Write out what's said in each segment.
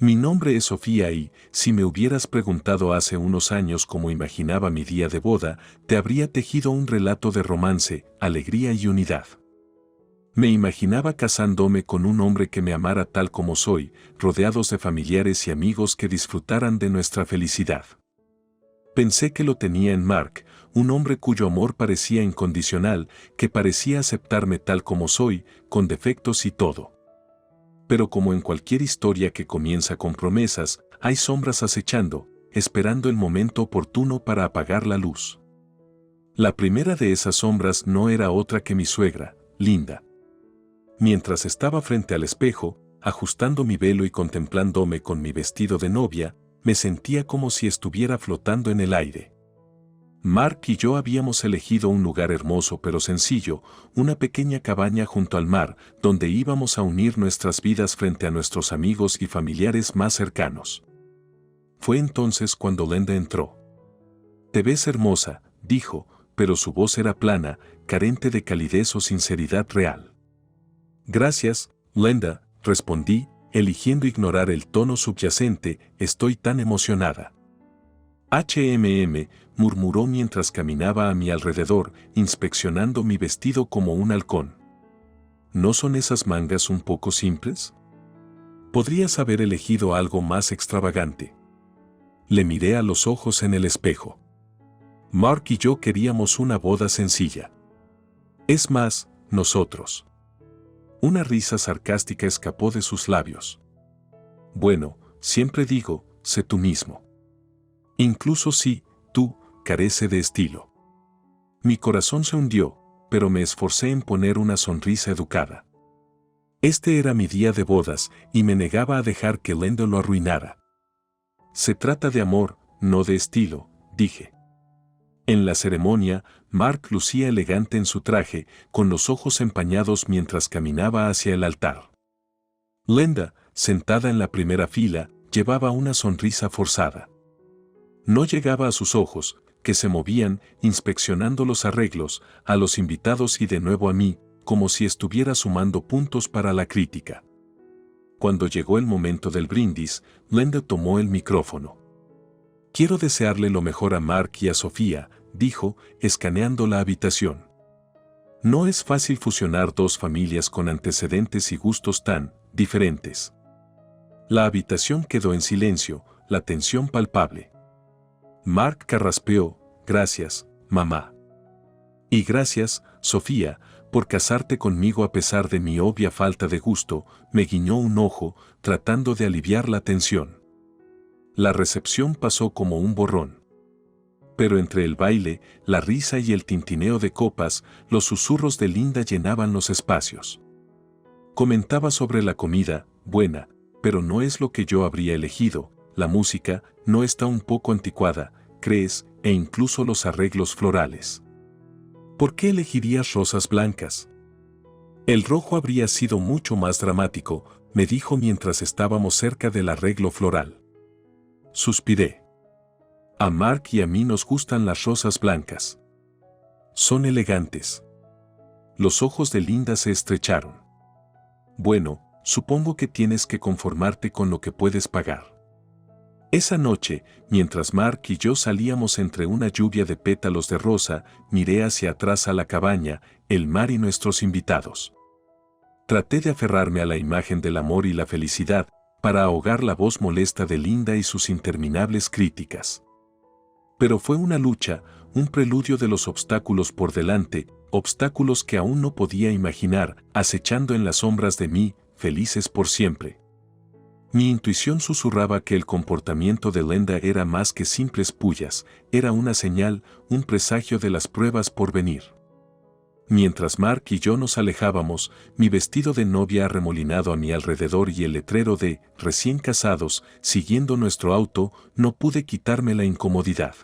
Mi nombre es Sofía y, si me hubieras preguntado hace unos años cómo imaginaba mi día de boda, te habría tejido un relato de romance, alegría y unidad. Me imaginaba casándome con un hombre que me amara tal como soy, rodeados de familiares y amigos que disfrutaran de nuestra felicidad. Pensé que lo tenía en Mark, un hombre cuyo amor parecía incondicional, que parecía aceptarme tal como soy, con defectos y todo. Pero como en cualquier historia que comienza con promesas, hay sombras acechando, esperando el momento oportuno para apagar la luz. La primera de esas sombras no era otra que mi suegra, Linda. Mientras estaba frente al espejo, ajustando mi velo y contemplándome con mi vestido de novia, me sentía como si estuviera flotando en el aire. Mark y yo habíamos elegido un lugar hermoso pero sencillo, una pequeña cabaña junto al mar, donde íbamos a unir nuestras vidas frente a nuestros amigos y familiares más cercanos. Fue entonces cuando Linda entró. «Te ves hermosa», dijo, pero su voz era plana, carente de calidez o sinceridad real. «Gracias, Linda», respondí, eligiendo ignorar el tono subyacente, «estoy tan emocionada». Murmuró mientras caminaba a mi alrededor, inspeccionando mi vestido como un halcón. ¿No son esas mangas un poco simples? Podrías haber elegido algo más extravagante. Le miré a los ojos en el espejo. Mark y yo queríamos una boda sencilla. Es más, nosotros. Una risa sarcástica escapó de sus labios. Bueno, siempre digo, sé tú mismo. Incluso si, tú, carece de estilo. Mi corazón se hundió, pero me esforcé en poner una sonrisa educada. Este era mi día de bodas y me negaba a dejar que Linda lo arruinara. Se trata de amor, no de estilo, dije. En la ceremonia, Mark lucía elegante en su traje, con los ojos empañados mientras caminaba hacia el altar. Linda, sentada en la primera fila, llevaba una sonrisa forzada. No llegaba a sus ojos, que se movían, inspeccionando los arreglos, a los invitados y de nuevo a mí, como si estuviera sumando puntos para la crítica. Cuando llegó el momento del brindis, Linda tomó el micrófono. «Quiero desearle lo mejor a Mark y a Sofía», dijo, escaneando la habitación. «No es fácil fusionar dos familias con antecedentes y gustos tan diferentes». La habitación quedó en silencio, la tensión palpable. Mark carraspeó, «Gracias, mamá». «Y gracias, Sofía, por casarte conmigo a pesar de mi obvia falta de gusto», me guiñó un ojo, tratando de aliviar la tensión. La recepción pasó como un borrón. Pero entre el baile, la risa y el tintineo de copas, los susurros de Linda llenaban los espacios. Comentaba sobre la comida, buena, pero no es lo que yo habría elegido. La música no está un poco anticuada, ¿crees? E incluso los arreglos florales. ¿Por qué elegirías rosas blancas? El rojo habría sido mucho más dramático, me dijo mientras estábamos cerca del arreglo floral. Suspiré. A Mark y a mí nos gustan las rosas blancas. Son elegantes. Los ojos de Linda se estrecharon. Bueno, supongo que tienes que conformarte con lo que puedes pagar. Esa noche, mientras Mark y yo salíamos entre una lluvia de pétalos de rosa, miré hacia atrás a la cabaña, el mar y nuestros invitados. Traté de aferrarme a la imagen del amor y la felicidad, para ahogar la voz molesta de Linda y sus interminables críticas. Pero fue una lucha, un preludio de los obstáculos por delante, obstáculos que aún no podía imaginar, acechando en las sombras de mí, felices por siempre. Mi intuición susurraba que el comportamiento de Linda era más que simples pullas, era una señal, un presagio de las pruebas por venir. Mientras Mark y yo nos alejábamos, mi vestido de novia arremolinado a mi alrededor y el letrero de «Recién casados», siguiendo nuestro auto, no pude quitarme la incomodidad.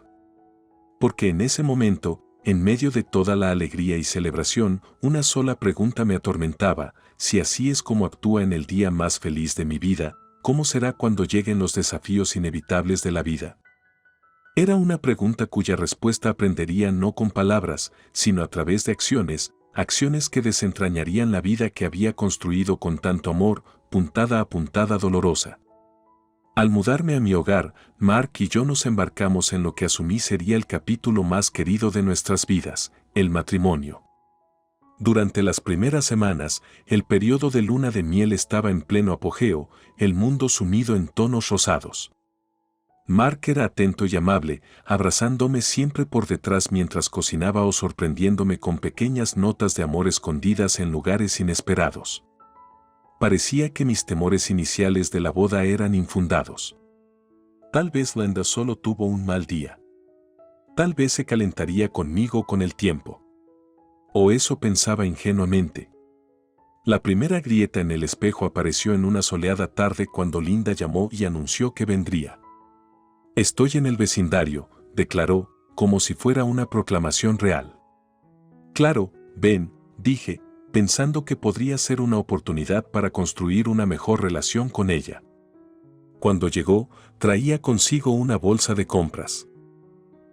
Porque en ese momento, en medio de toda la alegría y celebración, una sola pregunta me atormentaba: si así es como actúa en el día más feliz de mi vida, ¿cómo será cuando lleguen los desafíos inevitables de la vida? Era una pregunta cuya respuesta aprendería no con palabras, sino a través de acciones, acciones que desentrañarían la vida que había construido con tanto amor, puntada a puntada dolorosa. Al mudarme a mi hogar, Mark y yo nos embarcamos en lo que asumí sería el capítulo más querido de nuestras vidas, el matrimonio. Durante las primeras semanas, el periodo de luna de miel estaba en pleno apogeo, el mundo sumido en tonos rosados. Mark era atento y amable, abrazándome siempre por detrás mientras cocinaba o sorprendiéndome con pequeñas notas de amor escondidas en lugares inesperados. Parecía que mis temores iniciales de la boda eran infundados. Tal vez Linda solo tuvo un mal día. Tal vez se calentaría conmigo con el tiempo. O eso pensaba ingenuamente. La primera grieta en el espejo apareció en una soleada tarde cuando Linda llamó y anunció que vendría. «Estoy en el vecindario», declaró, como si fuera una proclamación real. «Claro, ven», dije, pensando que podría ser una oportunidad para construir una mejor relación con ella. Cuando llegó, traía consigo una bolsa de compras.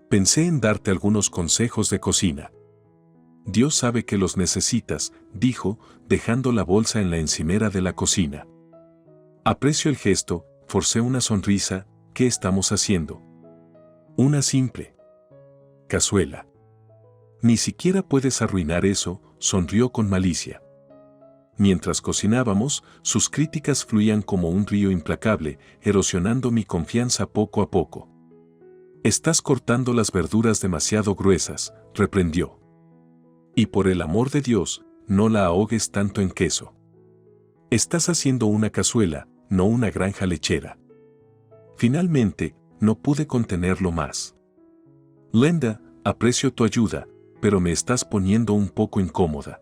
«Pensé en darte algunos consejos de cocina». «Dios sabe que los necesitas», dijo, dejando la bolsa en la encimera de la cocina. Aprecio el gesto, forcé una sonrisa. «¿Qué estamos haciendo?» «Una simple cazuela». «Ni siquiera puedes arruinar eso», sonrió con malicia. Mientras cocinábamos, sus críticas fluían como un río implacable, erosionando mi confianza poco a poco. «Estás cortando las verduras demasiado gruesas», reprendió. «Y por el amor de Dios, no la ahogues tanto en queso. Estás haciendo una cazuela, no una granja lechera». Finalmente, no pude contenerlo más. «Linda, aprecio tu ayuda, pero me estás poniendo un poco incómoda».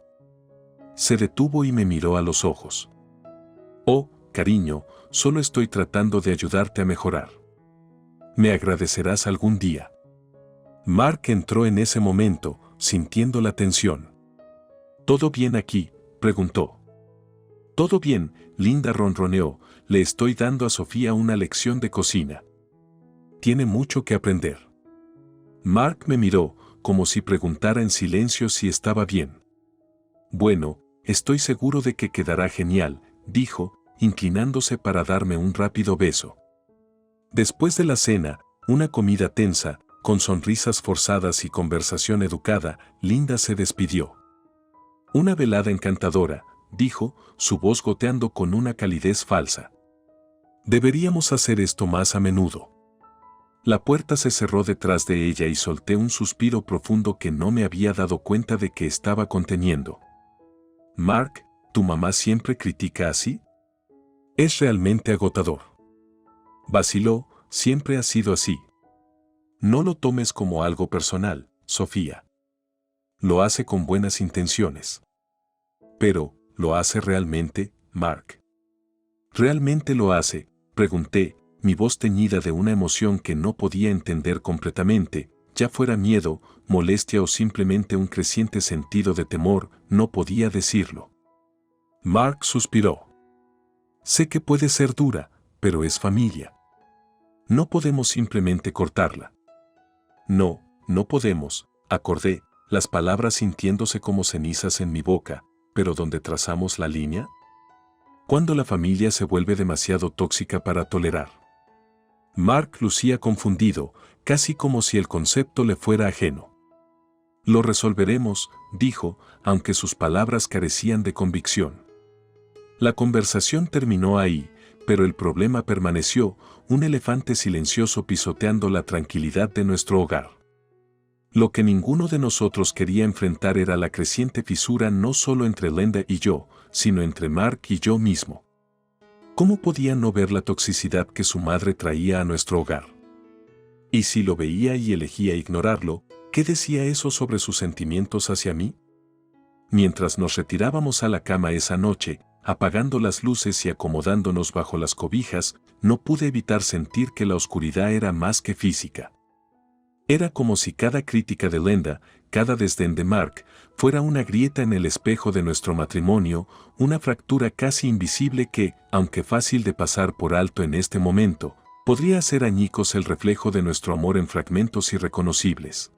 Se detuvo y me miró a los ojos. «Oh, cariño, solo estoy tratando de ayudarte a mejorar. Me agradecerás algún día». Mark entró en ese momento, sintiendo la tensión. «¿Todo bien aquí?», preguntó. «Todo bien», Linda ronroneó, «le estoy dando a Sofía una lección de cocina. Tiene mucho que aprender». Mark me miró, como si preguntara en silencio si estaba bien. «Bueno, estoy seguro de que quedará genial», dijo, inclinándose para darme un rápido beso. Después de la cena, una comida tensa, con sonrisas forzadas y conversación educada, Linda se despidió. «Una velada encantadora», dijo, su voz goteando con una calidez falsa. «Deberíamos hacer esto más a menudo». La puerta se cerró detrás de ella y solté un suspiro profundo que no me había dado cuenta de que estaba conteniendo. «Mark, ¿tu mamá siempre critica así? Es realmente agotador». Vaciló, «Siempre ha sido así». «No lo tomes como algo personal, Sofía. Lo hace con buenas intenciones». «Pero, ¿lo hace realmente, Mark?» «¿Realmente lo hace?», pregunté, mi voz teñida de una emoción que no podía entender completamente, ya fuera miedo, molestia o simplemente un creciente sentido de temor, no podía decirlo. Mark suspiró. «Sé que puede ser dura, pero es familia. No podemos simplemente cortarla». «No, no podemos», acordé, las palabras sintiéndose como cenizas en mi boca, «pero ¿dónde trazamos la línea? Cuando la familia se vuelve demasiado tóxica para tolerar». Mark lucía confundido, casi como si el concepto le fuera ajeno. «Lo resolveremos», dijo, aunque sus palabras carecían de convicción. La conversación terminó ahí, pero el problema permaneció, un elefante silencioso pisoteando la tranquilidad de nuestro hogar. Lo que ninguno de nosotros quería enfrentar era la creciente fisura no solo entre Linda y yo, sino entre Mark y yo mismo. ¿Cómo podía no ver la toxicidad que su madre traía a nuestro hogar? Y si lo veía y elegía ignorarlo, ¿qué decía eso sobre sus sentimientos hacia mí? Mientras nos retirábamos a la cama esa noche, apagando las luces y acomodándonos bajo las cobijas, no pude evitar sentir que la oscuridad era más que física. Era como si cada crítica de Linda, cada desdén de Mark, fuera una grieta en el espejo de nuestro matrimonio, una fractura casi invisible que, aunque fácil de pasar por alto en este momento, podría hacer añicos el reflejo de nuestro amor en fragmentos irreconocibles.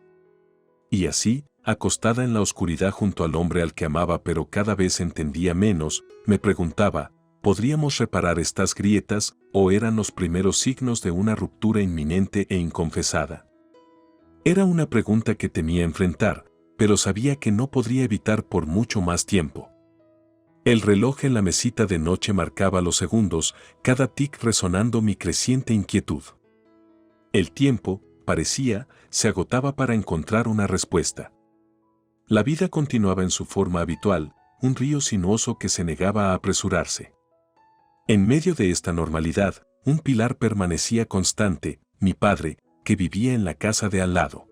Y así, acostada en la oscuridad junto al hombre al que amaba pero cada vez entendía menos, me preguntaba, ¿podríamos reparar estas grietas o eran los primeros signos de una ruptura inminente e inconfesada? Era una pregunta que temía enfrentar, pero sabía que no podría evitar por mucho más tiempo. El reloj en la mesita de noche marcaba los segundos, cada tic resonando mi creciente inquietud. El tiempo, parecía, se agotaba para encontrar una respuesta. La vida continuaba en su forma habitual, un río sinuoso que se negaba a apresurarse. En medio de esta normalidad, un pilar permanecía constante, mi padre, que vivía en la casa de al lado.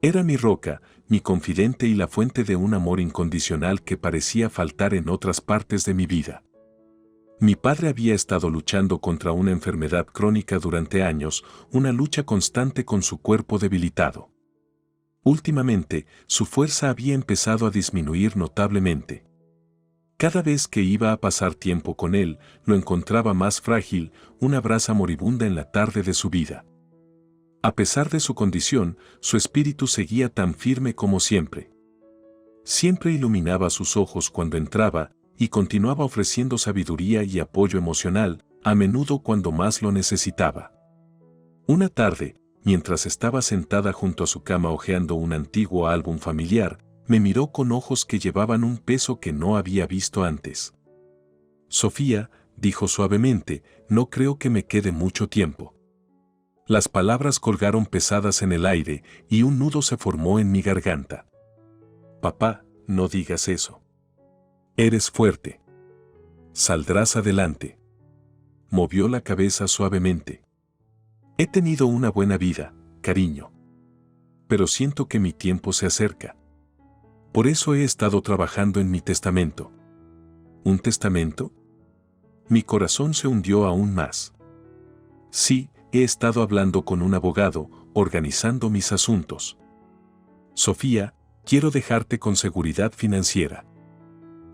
Era mi roca, mi confidente y la fuente de un amor incondicional que parecía faltar en otras partes de mi vida. Mi padre había estado luchando contra una enfermedad crónica durante años, una lucha constante con su cuerpo debilitado. Últimamente, su fuerza había empezado a disminuir notablemente. Cada vez que iba a pasar tiempo con él, lo encontraba más frágil, una brasa moribunda en la tarde de su vida. A pesar de su condición, su espíritu seguía tan firme como siempre. Siempre iluminaba sus ojos cuando entraba y continuaba ofreciendo sabiduría y apoyo emocional, a menudo cuando más lo necesitaba. Una tarde, mientras estaba sentada junto a su cama hojeando un antiguo álbum familiar, me miró con ojos que llevaban un peso que no había visto antes. «Sofía», dijo suavemente, «no creo que me quede mucho tiempo». Las palabras colgaron pesadas en el aire y un nudo se formó en mi garganta. «Papá, no digas eso. Eres fuerte. Saldrás adelante». Movió la cabeza suavemente. «He tenido una buena vida, cariño. Pero siento que mi tiempo se acerca. Por eso he estado trabajando en mi testamento». ¿Un testamento? Mi corazón se hundió aún más. Sí, he estado hablando con un abogado, organizando mis asuntos. Sofía, quiero dejarte con seguridad financiera.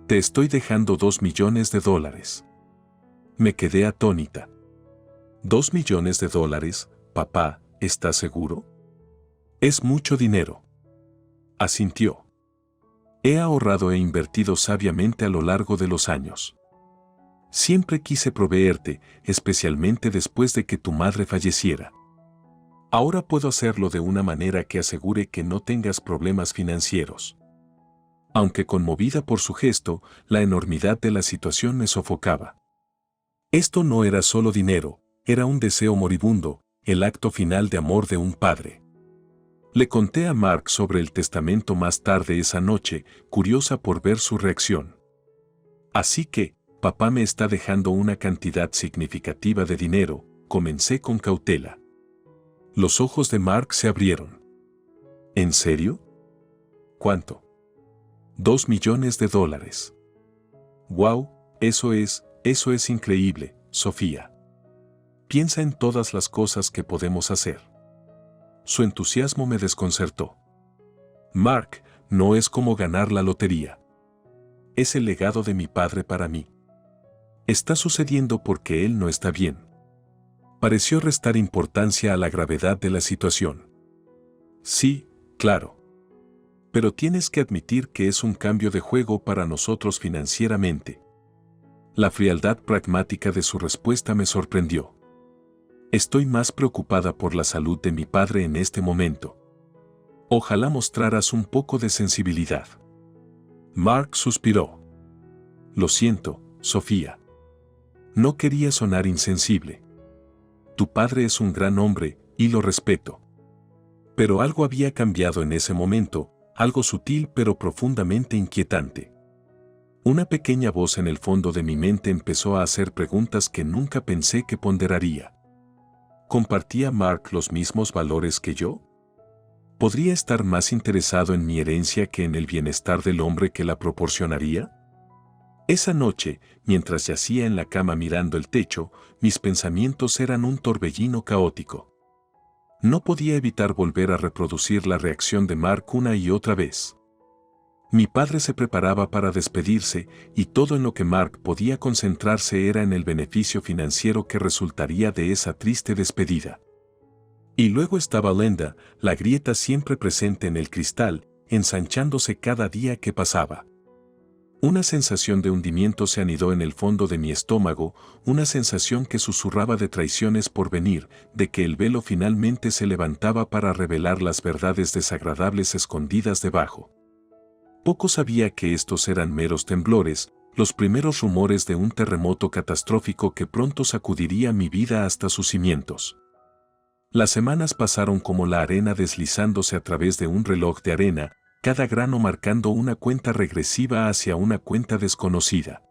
Te estoy dejando $2 millones. Me quedé atónita. $2 millones, papá, ¿estás seguro? Es mucho dinero. Asintió. He ahorrado e invertido sabiamente a lo largo de los años. Siempre quise proveerte, especialmente después de que tu madre falleciera. Ahora puedo hacerlo de una manera que asegure que no tengas problemas financieros. Aunque conmovida por su gesto, la enormidad de la situación me sofocaba. Esto no era solo dinero, era un deseo moribundo, el acto final de amor de un padre. Le conté a Mark sobre el testamento más tarde esa noche, curiosa por ver su reacción. Así que, papá me está dejando una cantidad significativa de dinero, comencé con cautela. Los ojos de Mark se abrieron. ¿En serio? ¿Cuánto? $2 millones. ¡Wow! Eso es increíble, Sofía. Piensa en todas las cosas que podemos hacer. Su entusiasmo me desconcertó. Mark, no es como ganar la lotería. Es el legado de mi padre para mí. Está sucediendo porque él no está bien. Pareció restar importancia a la gravedad de la situación. Sí, claro. Pero tienes que admitir que es un cambio de juego para nosotros financieramente. La frialdad pragmática de su respuesta me sorprendió. Estoy más preocupada por la salud de mi padre en este momento. Ojalá mostraras un poco de sensibilidad. Mark suspiró. Lo siento, Sofía. No quería sonar insensible. Tu padre es un gran hombre, y lo respeto. Pero algo había cambiado en ese momento, algo sutil pero profundamente inquietante. Una pequeña voz en el fondo de mi mente empezó a hacer preguntas que nunca pensé que ponderaría. ¿Compartía Mark los mismos valores que yo? ¿Podría estar más interesado en mi herencia que en el bienestar del hombre que la proporcionaría? Esa noche, mientras yacía en la cama mirando el techo, mis pensamientos eran un torbellino caótico. No podía evitar volver a reproducir la reacción de Mark una y otra vez. Mi padre se preparaba para despedirse y todo en lo que Mark podía concentrarse era en el beneficio financiero que resultaría de esa triste despedida. Y luego estaba Lenda, la grieta siempre presente en el cristal, ensanchándose cada día que pasaba. Una sensación de hundimiento se anidó en el fondo de mi estómago, una sensación que susurraba de traiciones por venir, de que el velo finalmente se levantaba para revelar las verdades desagradables escondidas debajo. Poco sabía que estos eran meros temblores, los primeros rumores de un terremoto catastrófico que pronto sacudiría mi vida hasta sus cimientos. Las semanas pasaron como la arena deslizándose a través de un reloj de arena, cada grano marcando una cuenta regresiva hacia una cuenta desconocida.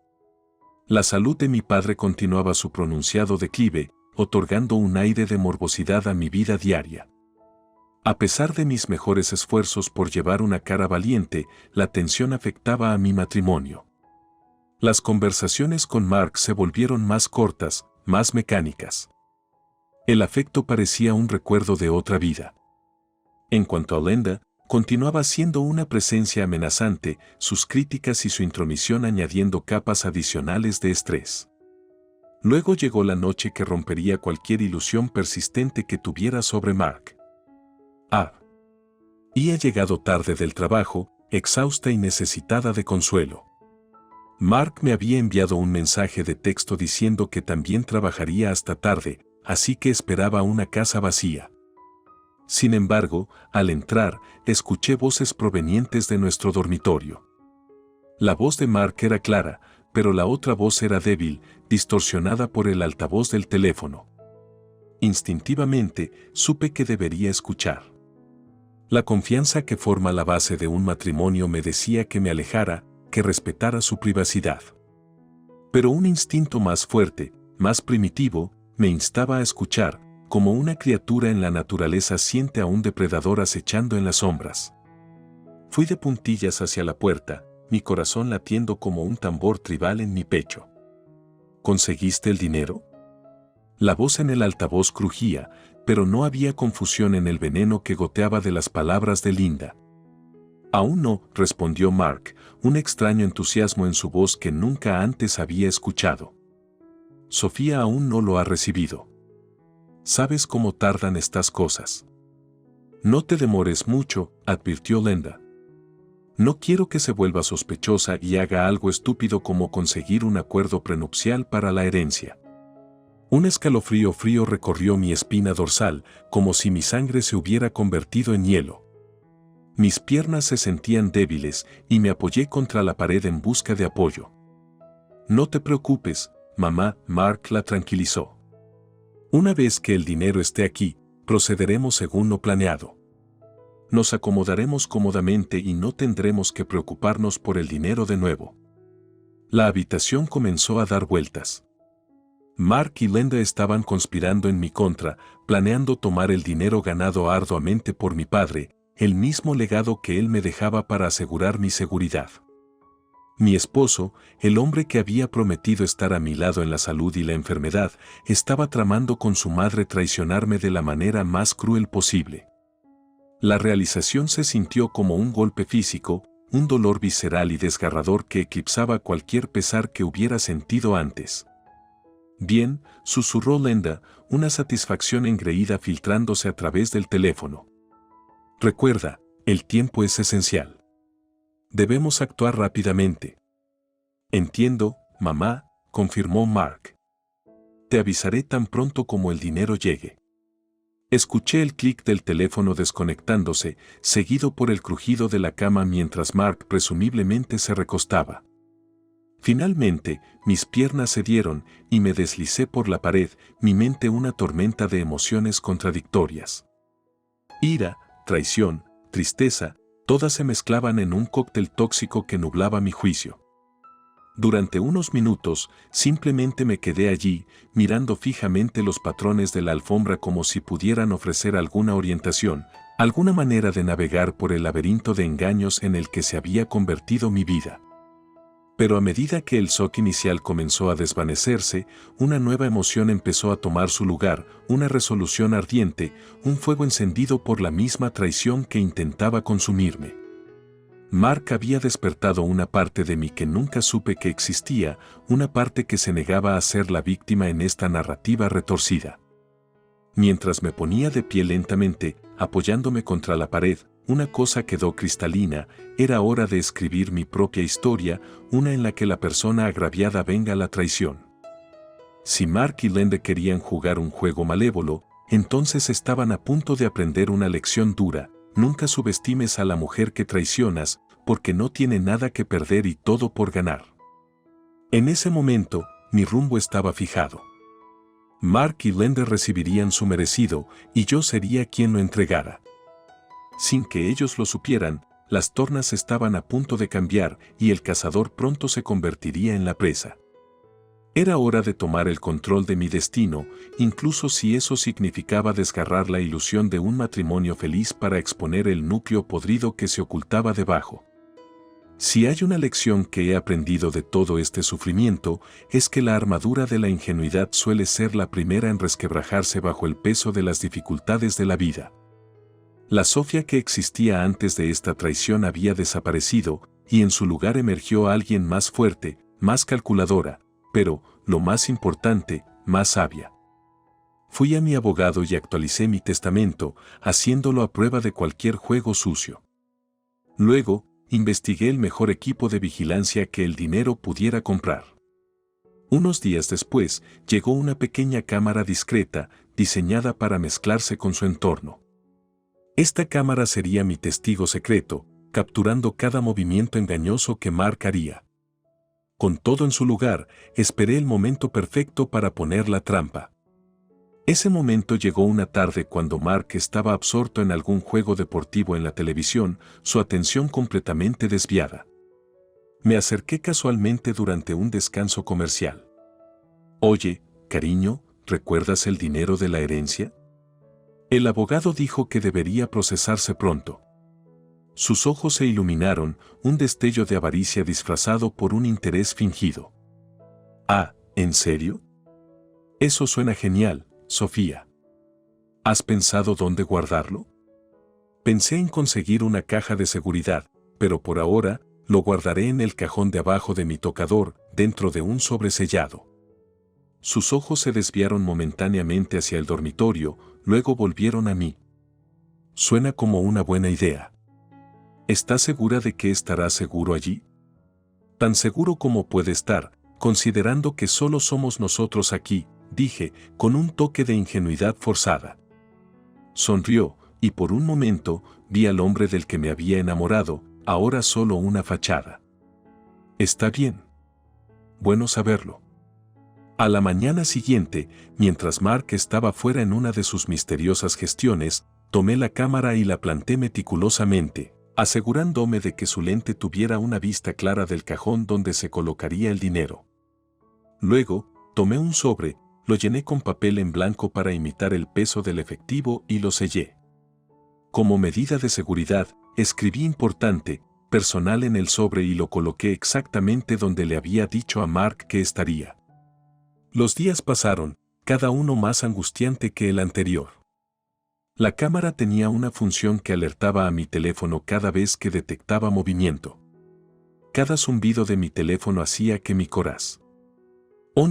La salud de mi padre continuaba su pronunciado declive, otorgando un aire de morbosidad a mi vida diaria. A pesar de mis mejores esfuerzos por llevar una cara valiente, la tensión afectaba a mi matrimonio. Las conversaciones con Mark se volvieron más cortas, más mecánicas. El afecto parecía un recuerdo de otra vida. En cuanto a Lenda, continuaba siendo una presencia amenazante, sus críticas y su intromisión añadiendo capas adicionales de estrés. Luego llegó la noche que rompería cualquier ilusión persistente que tuviera sobre Mark. Había llegado tarde del trabajo, exhausta y necesitada de consuelo. Mark me había enviado un mensaje de texto diciendo que también trabajaría hasta tarde, así que esperaba una casa vacía. Sin embargo, al entrar, escuché voces provenientes de nuestro dormitorio. La voz de Mark era clara, pero la otra voz era débil, distorsionada por el altavoz del teléfono. Instintivamente, supe que debería escuchar. La confianza que forma la base de un matrimonio me decía que me alejara, que respetara su privacidad. Pero un instinto más fuerte, más primitivo, me instaba a escuchar, como una criatura en la naturaleza siente a un depredador acechando en las sombras. Fui de puntillas hacia la puerta, mi corazón latiendo como un tambor tribal en mi pecho. ¿Conseguiste el dinero? La voz en el altavoz crujía, pero no había confusión en el veneno que goteaba de las palabras de Linda. Aún no, respondió Mark, un extraño entusiasmo en su voz que nunca antes había escuchado. Sofía aún no lo ha recibido. ¿Sabes cómo tardan estas cosas? No te demores mucho, advirtió Lenda. No quiero que se vuelva sospechosa y haga algo estúpido como conseguir un acuerdo prenupcial para la herencia. Un escalofrío frío recorrió mi espina dorsal, como si mi sangre se hubiera convertido en hielo. Mis piernas se sentían débiles y me apoyé contra la pared en busca de apoyo. No te preocupes, mamá, Mark la tranquilizó. Una vez que el dinero esté aquí, procederemos según lo planeado. Nos acomodaremos cómodamente y no tendremos que preocuparnos por el dinero de nuevo. La habitación comenzó a dar vueltas. Mark y Lenda estaban conspirando en mi contra, planeando tomar el dinero ganado arduamente por mi padre, el mismo legado que él me dejaba para asegurar mi seguridad. Mi esposo, el hombre que había prometido estar a mi lado en la salud y la enfermedad, estaba tramando con su madre traicionarme de la manera más cruel posible. La realización se sintió como un golpe físico, un dolor visceral y desgarrador que eclipsaba cualquier pesar que hubiera sentido antes. Bien, susurró Lenda, una satisfacción engreída filtrándose a través del teléfono. Recuerda, el tiempo es esencial. Debemos actuar rápidamente. Entiendo, mamá, confirmó Mark. Te avisaré tan pronto como el dinero llegue. Escuché el clic del teléfono desconectándose, seguido por el crujido de la cama mientras Mark presumiblemente se recostaba. Finalmente, mis piernas cedieron y me deslicé por la pared, mi mente una tormenta de emociones contradictorias. Ira, traición, tristeza, todas se mezclaban en un cóctel tóxico que nublaba mi juicio. Durante unos minutos, simplemente me quedé allí, mirando fijamente los patrones de la alfombra como si pudieran ofrecer alguna orientación, alguna manera de navegar por el laberinto de engaños en el que se había convertido mi vida. Pero a medida que el shock inicial comenzó a desvanecerse, una nueva emoción empezó a tomar su lugar, una resolución ardiente, un fuego encendido por la misma traición que intentaba consumirme. Mark había despertado una parte de mí que nunca supe que existía, una parte que se negaba a ser la víctima en esta narrativa retorcida. Mientras me ponía de pie lentamente, apoyándome contra la pared, una cosa quedó cristalina: era hora de escribir mi propia historia, una en la que la persona agraviada venga a la traición. Si Mark y Lende querían jugar un juego malévolo, entonces estaban a punto de aprender una lección dura: nunca subestimes a la mujer que traicionas, porque no tiene nada que perder y todo por ganar. En ese momento, mi rumbo estaba fijado. Mark y Lende recibirían su merecido, y yo sería quien lo entregara. Sin que ellos lo supieran, las tornas estaban a punto de cambiar y el cazador pronto se convertiría en la presa. Era hora de tomar el control de mi destino, incluso si eso significaba desgarrar la ilusión de un matrimonio feliz para exponer el núcleo podrido que se ocultaba debajo. Si hay una lección que he aprendido de todo este sufrimiento, es que la armadura de la ingenuidad suele ser la primera en resquebrajarse bajo el peso de las dificultades de la vida. La Sofía que existía antes de esta traición había desaparecido, y en su lugar emergió alguien más fuerte, más calculadora, pero, lo más importante, más sabia. Fui a mi abogado y actualicé mi testamento, haciéndolo a prueba de cualquier juego sucio. Luego, investigué el mejor equipo de vigilancia que el dinero pudiera comprar. Unos días después, llegó una pequeña cámara discreta, diseñada para mezclarse con su entorno. Esta cámara sería mi testigo secreto, capturando cada movimiento engañoso que Mark haría. Con todo en su lugar, esperé el momento perfecto para poner la trampa. Ese momento llegó una tarde cuando Mark estaba absorto en algún juego deportivo en la televisión, su atención completamente desviada. Me acerqué casualmente durante un descanso comercial. «Oye, cariño, ¿recuerdas el dinero de la herencia?». El abogado dijo que debería procesarse pronto. Sus ojos se iluminaron, un destello de avaricia disfrazado por un interés fingido. «Ah, ¿en serio? Eso suena genial, Sofía. ¿Has pensado dónde guardarlo?». Pensé en conseguir una caja de seguridad, pero por ahora, lo guardaré en el cajón de abajo de mi tocador, dentro de un sobre sellado. Sus ojos se desviaron momentáneamente hacia el dormitorio, luego volvieron a mí. «Suena como una buena idea. ¿Estás segura de que estará seguro allí?». «Tan seguro como puede estar, considerando que solo somos nosotros aquí», dije, con un toque de ingenuidad forzada. Sonrió, y por un momento, vi al hombre del que me había enamorado, ahora solo una fachada. «Está bien. Bueno saberlo». A la mañana siguiente, mientras Mark estaba fuera en una de sus misteriosas gestiones, tomé la cámara y la planté meticulosamente, asegurándome de que su lente tuviera una vista clara del cajón donde se colocaría el dinero. Luego, tomé un sobre, lo llené con papel en blanco para imitar el peso del efectivo y lo sellé. Como medida de seguridad, escribí «importante», personal en el sobre y lo coloqué exactamente donde le había dicho a Mark que estaría. Los días pasaron, cada uno más angustiante que el anterior. La cámara tenía una función que alertaba a mi teléfono cada vez que detectaba movimiento. Cada zumbido de mi teléfono hacía que mi corazón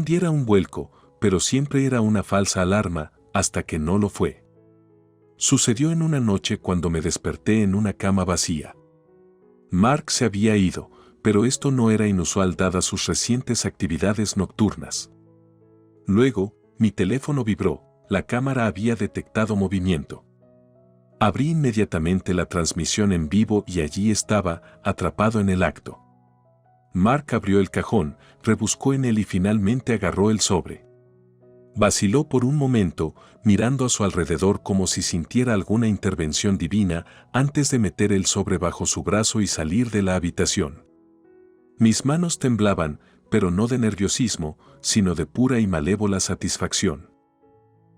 diera un vuelco, pero siempre era una falsa alarma, hasta que no lo fue. Sucedió en una noche cuando me desperté en una cama vacía. Mark se había ido, pero esto no era inusual dadas sus recientes actividades nocturnas. Luego, mi teléfono vibró, la cámara había detectado movimiento. Abrí inmediatamente la transmisión en vivo y allí estaba, atrapado en el acto. Mark abrió el cajón, rebuscó en él y finalmente agarró el sobre. Vaciló por un momento, mirando a su alrededor como si sintiera alguna intervención divina, antes de meter el sobre bajo su brazo y salir de la habitación. Mis manos temblaban, pero no de nerviosismo, sino de pura y malévola satisfacción.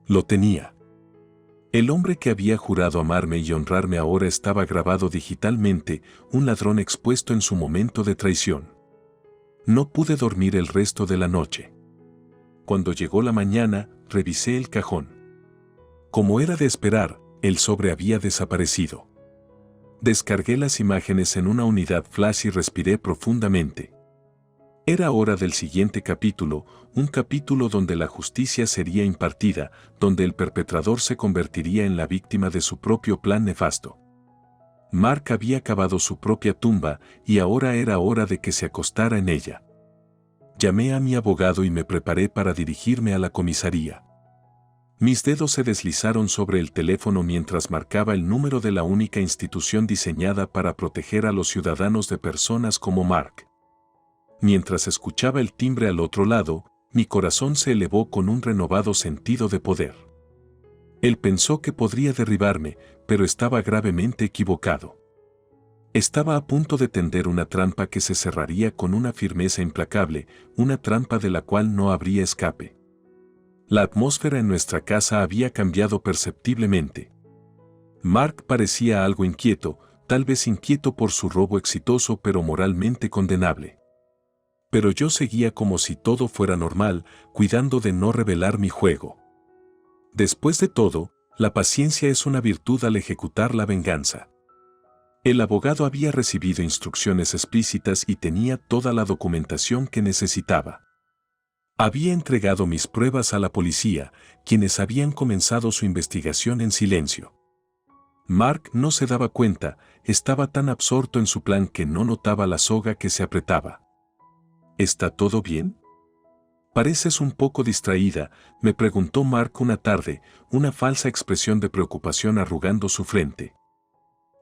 Lo tenía. El hombre que había jurado amarme y honrarme ahora estaba grabado digitalmente, un ladrón expuesto en su momento de traición. No pude dormir el resto de la noche. Cuando llegó la mañana, revisé el cajón. Como era de esperar, el sobre había desaparecido. Descargué las imágenes en una unidad flash y respiré profundamente. Era hora del siguiente capítulo, un capítulo donde la justicia sería impartida, donde el perpetrador se convertiría en la víctima de su propio plan nefasto. Mark había cavado su propia tumba y ahora era hora de que se acostara en ella. Llamé a mi abogado y me preparé para dirigirme a la comisaría. Mis dedos se deslizaron sobre el teléfono mientras marcaba el número de la única institución diseñada para proteger a los ciudadanos de personas como Mark. Mientras escuchaba el timbre al otro lado, mi corazón se elevó con un renovado sentido de poder. Él pensó que podría derribarme, pero estaba gravemente equivocado. Estaba a punto de tender una trampa que se cerraría con una firmeza implacable, una trampa de la cual no habría escape. La atmósfera en nuestra casa había cambiado perceptiblemente. Mark parecía algo inquieto, tal vez inquieto por su robo exitoso pero moralmente condenable. Pero yo seguía como si todo fuera normal, cuidando de no revelar mi juego. Después de todo, la paciencia es una virtud al ejecutar la venganza. El abogado había recibido instrucciones explícitas y tenía toda la documentación que necesitaba. Había entregado mis pruebas a la policía, quienes habían comenzado su investigación en silencio. Mark no se daba cuenta, estaba tan absorto en su plan que no notaba la soga que se apretaba. ¿Está todo bien? Pareces un poco distraída, me preguntó Mark una tarde, una falsa expresión de preocupación arrugando su frente.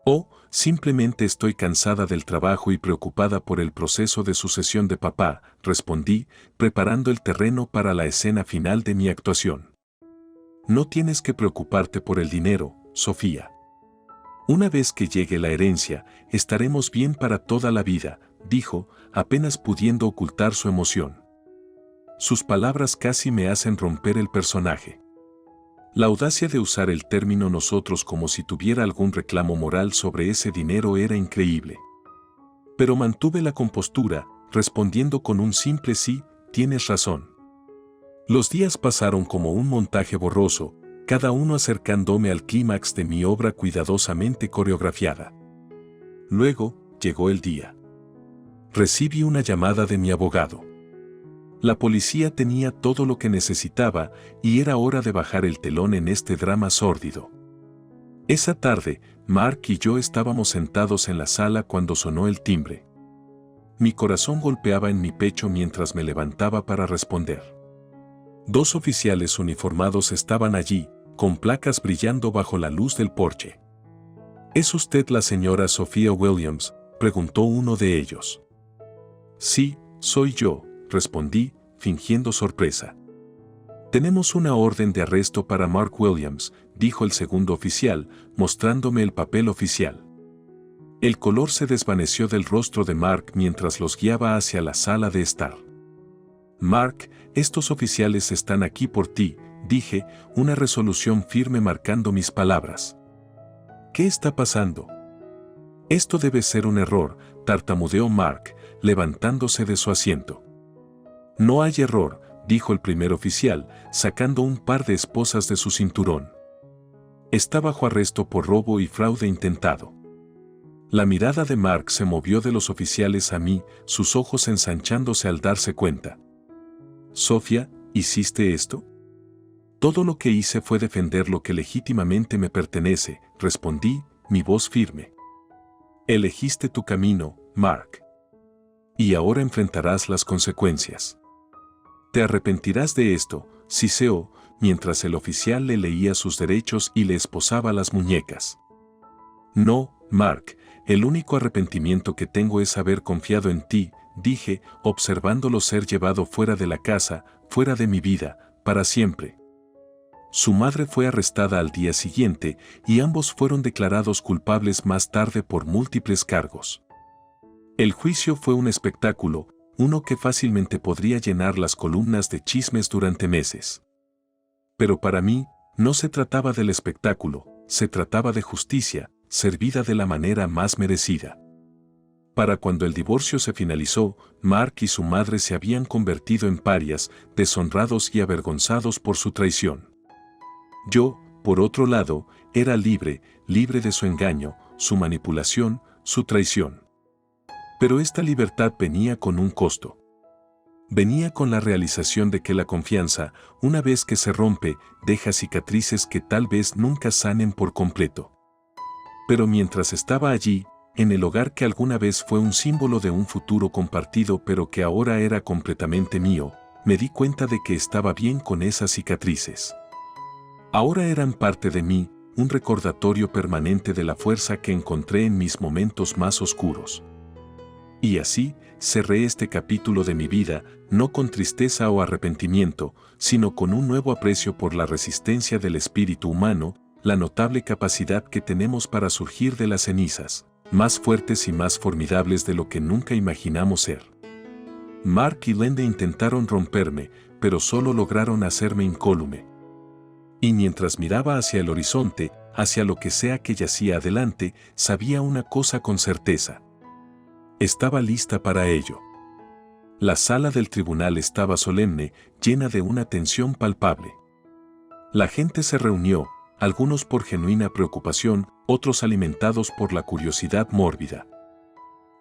Oh, simplemente estoy cansada del trabajo y preocupada por el proceso de sucesión de papá, respondí, preparando el terreno para la escena final de mi actuación. No tienes que preocuparte por el dinero, Sofía. Una vez que llegue la herencia, estaremos bien para toda la vida, dijo, apenas pudiendo ocultar su emoción. Sus palabras casi me hacen romper el personaje. La audacia de usar el término nosotros como si tuviera algún reclamo moral sobre ese dinero era increíble. Pero mantuve la compostura, respondiendo con un simple sí, tienes razón. Los días pasaron como un montaje borroso, cada uno acercándome al clímax de mi obra cuidadosamente coreografiada. Luego, llegó el día. Recibí una llamada de mi abogado. La policía tenía todo lo que necesitaba y era hora de bajar el telón en este drama sórdido. Esa tarde, Mark y yo estábamos sentados en la sala cuando sonó el timbre. Mi corazón golpeaba en mi pecho mientras me levantaba para responder. 2 oficiales uniformados estaban allí, con placas brillando bajo la luz del porche. ¿Es usted la señora Sophia Williams?, preguntó uno de ellos. Sí, soy yo, respondí, fingiendo sorpresa. Tenemos una orden de arresto para Mark Williams, dijo el segundo oficial, mostrándome el papel oficial. El color se desvaneció del rostro de Mark mientras los guiaba hacia la sala de estar. Mark, estos oficiales están aquí por ti, dije, una resolución firme marcando mis palabras. ¿Qué está pasando? Esto debe ser un error, tartamudeó Mark, levantándose de su asiento. No hay error, dijo el primer oficial, sacando un par de esposas de su cinturón. Está bajo arresto por robo y fraude intentado. La mirada de Mark se movió de los oficiales a mí, sus ojos ensanchándose al darse cuenta. Sofía, ¿hiciste esto? Todo lo que hice fue defender lo que legítimamente me pertenece, respondí, mi voz firme. Elegiste tu camino, Mark. Y ahora enfrentarás las consecuencias. Te arrepentirás de esto, siseó, mientras el oficial le leía sus derechos y le esposaba las muñecas. No, Mark, el único arrepentimiento que tengo es haber confiado en ti, dije, observándolo ser llevado fuera de la casa, fuera de mi vida, para siempre. Su madre fue arrestada al día siguiente y ambos fueron declarados culpables más tarde por múltiples cargos. El juicio fue un espectáculo, uno que fácilmente podría llenar las columnas de chismes durante meses. Pero para mí, no se trataba del espectáculo, se trataba de justicia, servida de la manera más merecida. Para cuando el divorcio se finalizó, Mark y su madre se habían convertido en parias, deshonrados y avergonzados por su traición. Yo, por otro lado, era libre, libre de su engaño, su manipulación, su traición. Pero esta libertad venía con un costo. Venía con la realización de que la confianza, una vez que se rompe, deja cicatrices que tal vez nunca sanen por completo. Pero mientras estaba allí, en el hogar que alguna vez fue un símbolo de un futuro compartido pero que ahora era completamente mío, me di cuenta de que estaba bien con esas cicatrices. Ahora eran parte de mí, un recordatorio permanente de la fuerza que encontré en mis momentos más oscuros. Y así, cerré este capítulo de mi vida, no con tristeza o arrepentimiento, sino con un nuevo aprecio por la resistencia del espíritu humano, la notable capacidad que tenemos para surgir de las cenizas, más fuertes y más formidables de lo que nunca imaginamos ser. Mark y Linda intentaron romperme, pero solo lograron hacerme incólume. Y mientras miraba hacia el horizonte, hacia lo que sea que yacía adelante, sabía una cosa con certeza. Estaba lista para ello. La sala del tribunal estaba solemne, llena de una tensión palpable. La gente se reunió, algunos por genuina preocupación, otros alimentados por la curiosidad mórbida.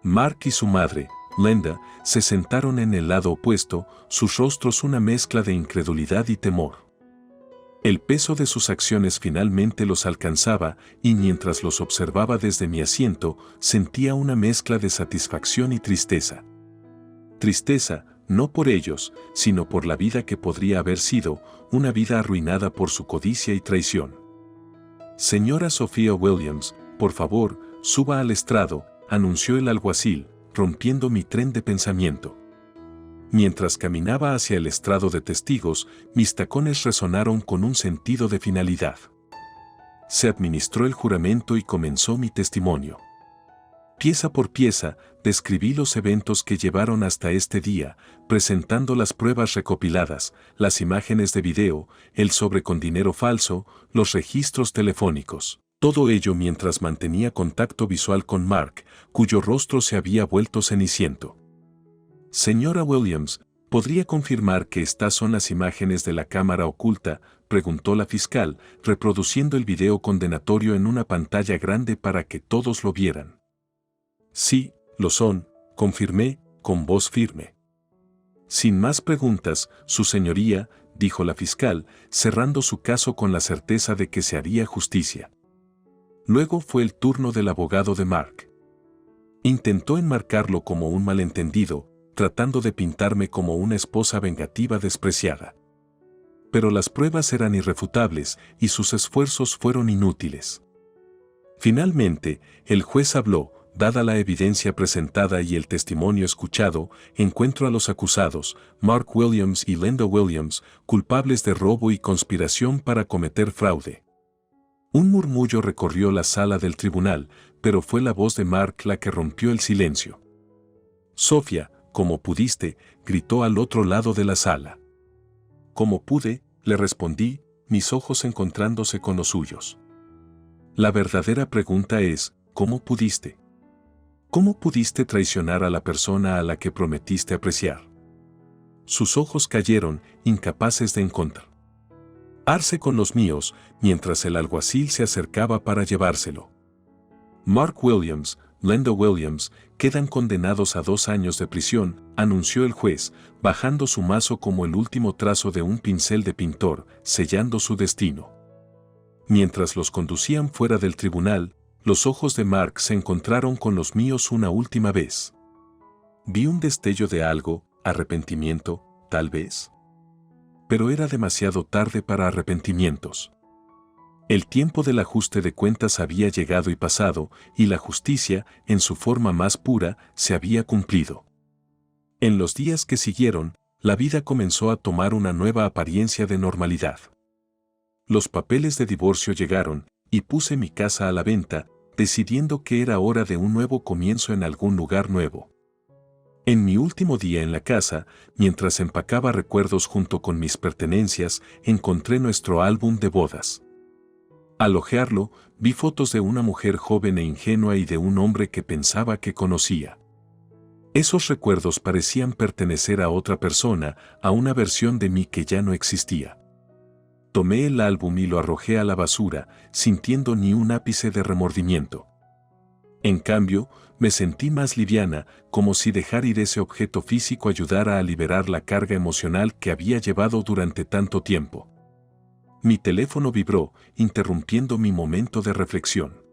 Mark y su madre, Linda, se sentaron en el lado opuesto, sus rostros una mezcla de incredulidad y temor. El peso de sus acciones finalmente los alcanzaba y mientras los observaba desde mi asiento, sentía una mezcla de satisfacción y tristeza. Tristeza, no por ellos, sino por la vida que podría haber sido, una vida arruinada por su codicia y traición. Señora Sophia Williams, por favor, suba al estrado, anunció el alguacil, rompiendo mi tren de pensamiento. Mientras caminaba hacia el estrado de testigos, mis tacones resonaron con un sentido de finalidad. Se administró el juramento y comenzó mi testimonio. Pieza por pieza, describí los eventos que llevaron hasta este día, presentando las pruebas recopiladas, las imágenes de video, el sobre con dinero falso, los registros telefónicos. Todo ello mientras mantenía contacto visual con Mark, cuyo rostro se había vuelto ceniciento. Señora Williams, ¿podría confirmar que estas son las imágenes de la cámara oculta?, preguntó la fiscal, reproduciendo el video condenatorio en una pantalla grande para que todos lo vieran. Sí, lo son, confirmé, con voz firme. Sin más preguntas, su señoría, dijo la fiscal, cerrando su caso con la certeza de que se haría justicia. Luego fue el turno del abogado de Mark. Intentó enmarcarlo como un malentendido, tratando de pintarme como una esposa vengativa despreciada. Pero las pruebas eran irrefutables y sus esfuerzos fueron inútiles. Finalmente, el juez habló, dada la evidencia presentada y el testimonio escuchado, encuentro a los acusados, Mark Williams y Linda Williams, culpables de robo y conspiración para cometer fraude. Un murmullo recorrió la sala del tribunal, pero fue la voz de Mark la que rompió el silencio. Sophia, como pudiste, gritó al otro lado de la sala. Como pude, le respondí, mis ojos encontrándose con los suyos. La verdadera pregunta es, ¿cómo pudiste? ¿Cómo pudiste traicionar a la persona a la que prometiste apreciar? Sus ojos cayeron, incapaces de encontrarse con los míos, mientras el alguacil se acercaba para llevárselo. Mark Williams, Linda Williams, quedan condenados a 2 años de prisión, anunció el juez, bajando su mazo como el último trazo de un pincel de pintor, sellando su destino. Mientras los conducían fuera del tribunal, los ojos de Mark se encontraron con los míos una última vez. Vi un destello de algo, arrepentimiento, tal vez. Pero era demasiado tarde para arrepentimientos. El tiempo del ajuste de cuentas había llegado y pasado, y la justicia, en su forma más pura, se había cumplido. En los días que siguieron, la vida comenzó a tomar una nueva apariencia de normalidad. Los papeles de divorcio llegaron, y puse mi casa a la venta, decidiendo que era hora de un nuevo comienzo en algún lugar nuevo. En mi último día en la casa, mientras empacaba recuerdos junto con mis pertenencias, encontré nuestro álbum de bodas. Al hojearlo, vi fotos de una mujer joven e ingenua y de un hombre que pensaba que conocía. Esos recuerdos parecían pertenecer a otra persona, a una versión de mí que ya no existía. Tomé el álbum y lo arrojé a la basura, sintiendo ni un ápice de remordimiento. En cambio, me sentí más liviana, como si dejar ir ese objeto físico ayudara a liberar la carga emocional que había llevado durante tanto tiempo. Mi teléfono vibró, interrumpiendo mi momento de reflexión.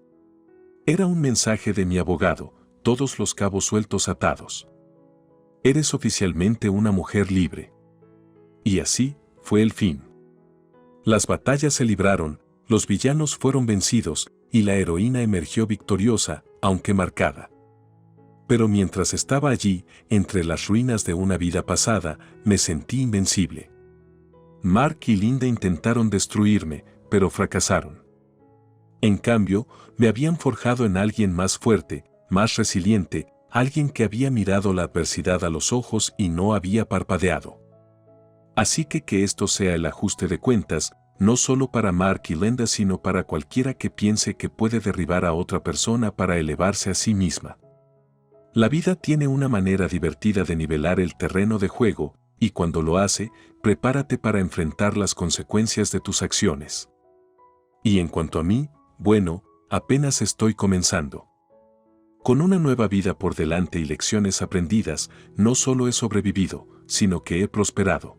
Era un mensaje de mi abogado, todos los cabos sueltos atados. Eres oficialmente una mujer libre. Y así fue el fin. Las batallas se libraron, los villanos fueron vencidos y la heroína emergió victoriosa, aunque marcada. Pero mientras estaba allí, entre las ruinas de una vida pasada, me sentí invencible. Mark y Linda intentaron destruirme, pero fracasaron. En cambio, me habían forjado en alguien más fuerte, más resiliente, alguien que había mirado la adversidad a los ojos y no había parpadeado. Así que esto sea el ajuste de cuentas, no solo para Mark y Linda sino para cualquiera que piense que puede derribar a otra persona para elevarse a sí misma. La vida tiene una manera divertida de nivelar el terreno de juego, y cuando lo hace, prepárate para enfrentar las consecuencias de tus acciones. Y en cuanto a mí, bueno, apenas estoy comenzando. Con una nueva vida por delante y lecciones aprendidas, no solo he sobrevivido, sino que he prosperado.